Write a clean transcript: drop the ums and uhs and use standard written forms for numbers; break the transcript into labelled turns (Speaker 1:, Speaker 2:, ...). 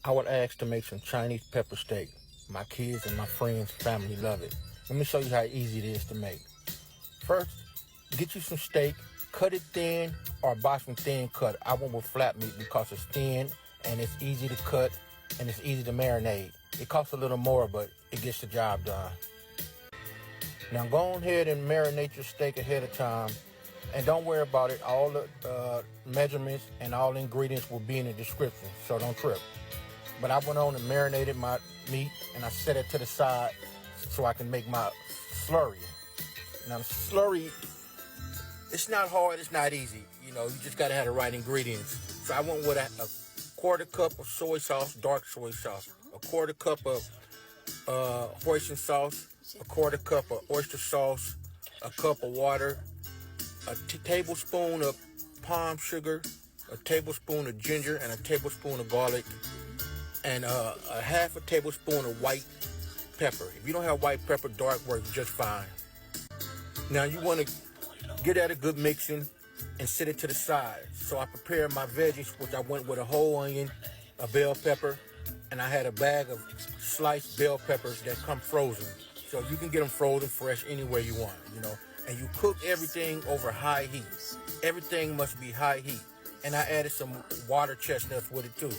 Speaker 1: I would ask to make some Chinese pepper steak. My kids and my friends, family love it. Let me show you how easy it is to make. First, get you some steak, cut it thin or buy some thin cut. I went with flat meat because it's thin and it's easy to cut and it's easy to marinate. It costs a little more, but it gets the job done. Now go ahead and marinate your steak ahead of time. And don't worry about it. All the measurements and all the ingredients will be in the description, so don't trip. But I went on and marinated my meat and I set it to the side so I can make my slurry. Now the slurry, it's not hard, it's not easy. You know, you just gotta have the right ingredients. So I went with a quarter cup of soy sauce, dark soy sauce, a quarter cup of hoisin sauce, a quarter cup of oyster sauce, a cup of water, a tablespoon of palm sugar, a tablespoon of ginger, and a tablespoon of garlic, and a half a tablespoon of white pepper. If you don't have white pepper, dark works just fine. Now you want to get at a good mixing and set it to the side. So I prepared my veggies, which I went with a whole onion, a bell pepper, and I had a bag of sliced bell peppers that come frozen. So you can get them frozen fresh any way you want, you know. And you cook everything over high heat. Everything must be high heat. And I added some water chestnuts with it too.